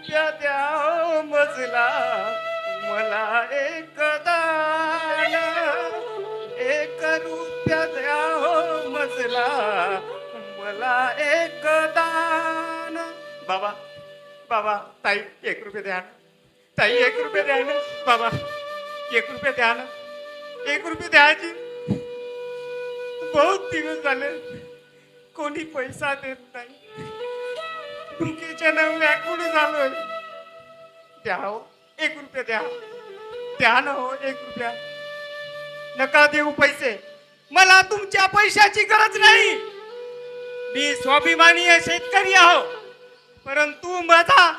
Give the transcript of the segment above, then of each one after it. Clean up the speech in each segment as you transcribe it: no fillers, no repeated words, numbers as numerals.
रुपया द्या हो मजला, मला एक दान. 1 रुपया द्या हो मजला, मला एक दान. बाबा, बाबा, ताई 1 रुपया द्या ना. ताई 1 रुपया द्या ना. बाबा 1 रुपया द्या ना. 1 रुपया द्यायची. बहुत दिवस झाले कोणी पैसा देत नाही. भुकेच्या व्याकुळ झालोय. द्या हो 1 रुपया द्या. द्या ना हो 1 रुपया. नका देऊ पैसे, मला तुमच्या पैशाची गरज नाही. मी स्वाभिमानी शेतकरी आहो, परंतु माझा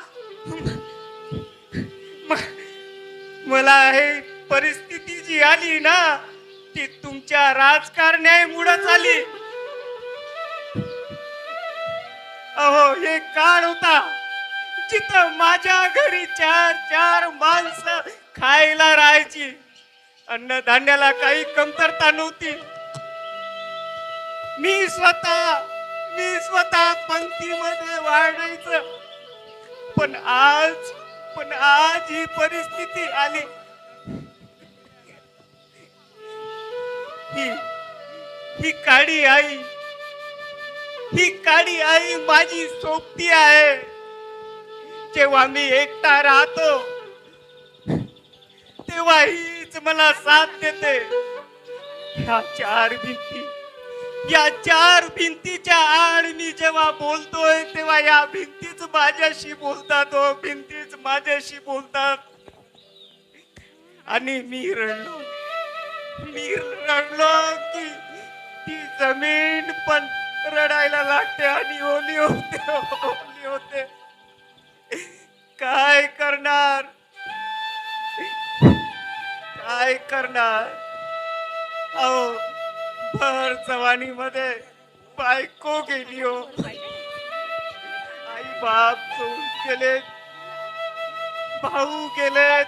मला हे परिस्थिती जी आली ना, ती तुमच्या राजकारण्यामुळेच आली. अहो, हे काळ होता जिथं माझ्या घरी 4 माणसं खायला राहायची. अन्नधान्याला काही कमतरता नव्हती. मी स्वतः पंक्तीमध्ये वाढायचं. पण आज ही परिस्थिती आली. ही काळी आई माझी सोबती आहे. जेव्हा मी एकटा राहतो तेव्हा हीच मला साथ देते. या चार भिंतीच्या आड मी जेव्हा बोलतोय तेव्हा या भिंतीच माझ्याशी बोलतात. भिंतीच माझ्याशी बोलतात. आणि मी रडलो की ती जमीन पण रडायला लागते आणि ओली होते. काय करणार? अहो, भर जवानी मध्ये बायको गेली हो. आई बाप सोडून गेलेत, भाऊ गेलेत,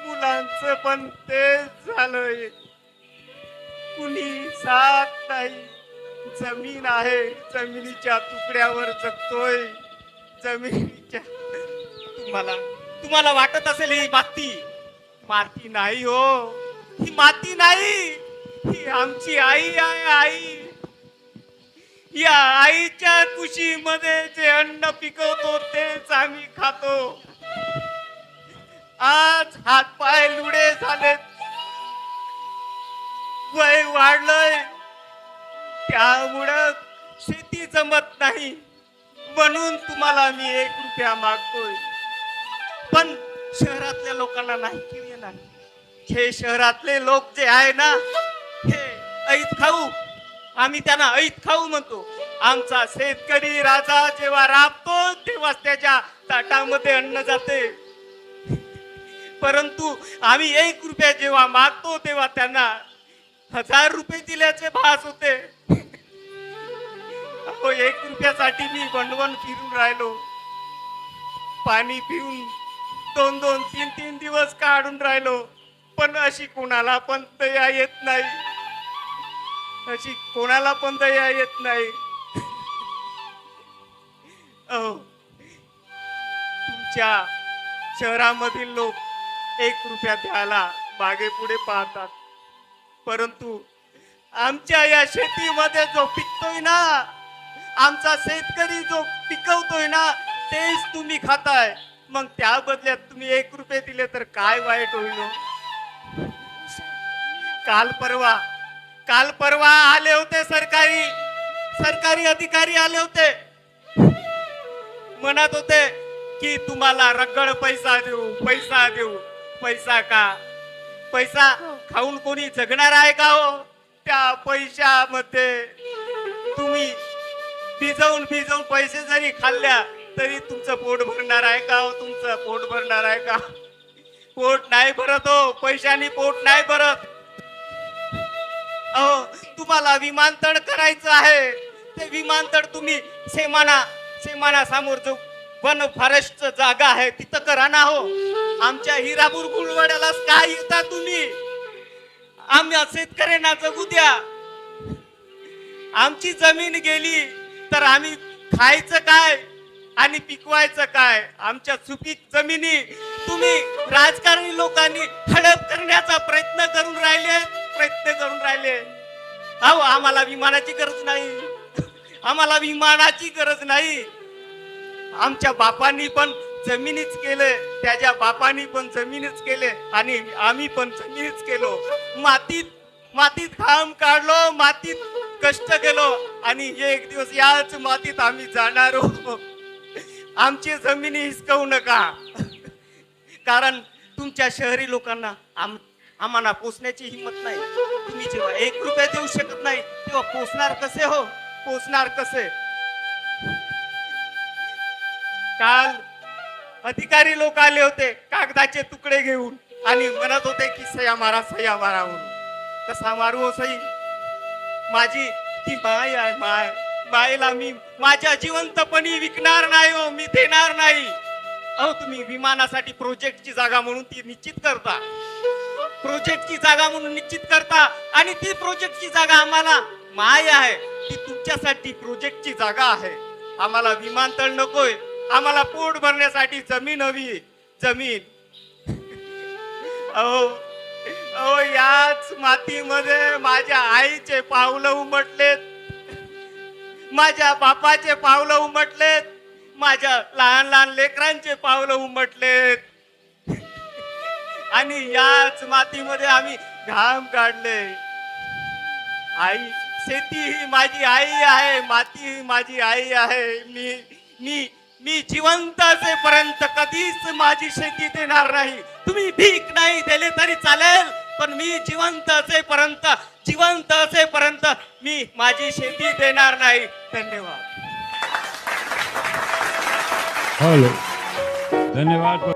मुलांचं पण तेच झालंय. कुणी साथ नाही. जमीन आहे, जमिनीच्या तुकड्यावर जगतोय. जमिनीच्या तुम्हाला वाटत असेल ही माती नाही हो. ही माती नाही, ही आमची आई आहे. आई, या आईच्या कुशीमध्ये जे अन्न पिकवतो तेच आम्ही खातो. आज हातपाय लुडे झालेत, वय वाढलंय, त्यामुळं शेती जमत नाही. म्हणून तुम्हाला मी 1 रुपया मागतोय. पण शहरातल्या लोकांना नाही केलं. हे शहरातले लोक जे आहे ना, हे ऐत खाऊ, आम्ही त्यांना ऐत खाऊ म्हणतो. आमचा शेतकरी राजा जेव्हा राबतो तेव्हा त्याच्या ताटामध्ये अन्न जाते. परंतु आम्ही 1 रुपया जेव्हा मागतो तेव्हा त्यांना 1000 रुपये दिल्याचे भास होते. 1 रुपयासाठी मी वणवण फिरून राहिलो. पाणी पिऊन 2-2, 3-3 दिवस काढून राहिलो. पण अशी कोणाला पण दया येत नाही. तुमच्या शहरामधील लोक 1 रुपया द्यायला मागे पुढे पाहतात. परंतु आमच्या या शेतीमध्ये जो पिकतोय ना, आमचा शेतकरी जो पिकवतोय ना, तेच तुम्ही खाताय. मग त्या बदल्यात तुम्ही 1 रुपये दिले तर काय वाईट होईल? काल परवा आले होते सरकारी अधिकारी आले होते. म्हणत होते की तुम्हाला रगड पैसा देऊ. पैसा खाऊन कोणी जगणार आहे का हो? त्या पैशामध्ये तुम्ही भिजवून पैसे जरी खाल्ल्या तरी तुमचं पोट भरणार आहे का हो? तुमचं पोट भरणार आहे का? पोट नाही भरत हो. पैशानी पोट नाही भरत. अहो, तुम्हाला विमानतळ करायचं आहे, ते विमानतळ तुम्ही सेमाना समोर जो वन फॉरेस्ट जागा आहे तिथं करा ना हो. आमच्या हिरापूर गुळवड्याला काय येता तुम्ही? आम्ही शेतकऱ्यांना जगू द्या. आमची जमीन गेली तर आम्ही खायचं काय? आणि पिकवायचं काय? आमच्या सुपीक जमिनी तुम्ही राजकारणी लोकांनी हडप करण्याचा प्रयत्न करून राहिले. अहो, आम्हाला विमानाची गरज नाही. आम्हाला विमानाची गरज नाही. आमच्या बापांनी पण जमिनीच केले, त्याच्या बापांनी पण जमिनीच केले आणि आम्ही पण जमिनीच केलो. मातीत घाम काढलो, मातीत कष्ट केलो आणि एक दिवस याच मातीत आम्ही जाणार आहोत. आमची जमिनी हिसकवू नका, कारण तुमच्या शहरी लोकांना आम्हाला पोचण्याची हिंमत नाही. तुम्ही जेव्हा 1 रुपया देऊ शकत नाही तेव्हा पोचणार कसे हो? पोचणार कसे? काल अधिकारी लोक आले होते कागदाचे तुकडे घेऊन आणि म्हणत होते की सह्या मारा म्हणून. कसा मारू हो सही? माझी ती माय आहे. मायला मी माझ्या जिवंतपणी विकणार नाही हो, मी देणार नाही. अहो, तुम्ही विमानासाठी प्रोजेक्टची जागा म्हणून ती निश्चित करता. प्रोजेक्टची जागा म्हणून निश्चित करता आणि ती प्रोजेक्टची जागा आम्हाला माय आहे. ती तुमच्यासाठी प्रोजेक्टची जागा आहे. आम्हाला विमानतळ नकोय. आम्हाला पोट भरण्यासाठी जमीन हवी. जमीन. अहो, याच मातीमध्ये माझ्या आईचे पावलं उमटलेत, माझ्या बापाचे पावलं उमटलेत, माझ्या लहान लहान लेकरांचे पावलं उमटलेत आणि याच मातीमध्ये आम्ही घाम काढले. आई, शेती ही माझी आई आहे, माती ही माझी आई आहे. मी जिवंत असेपर्यंत कधीच माझी शेती देणार नाही. तुम्ही भीक नाही दिले तरी चालेल, पण मी जिवंत असेपर्यंत मी माझी शेती देणार नाही. धन्यवाद. हॅलो, धन्यवाद.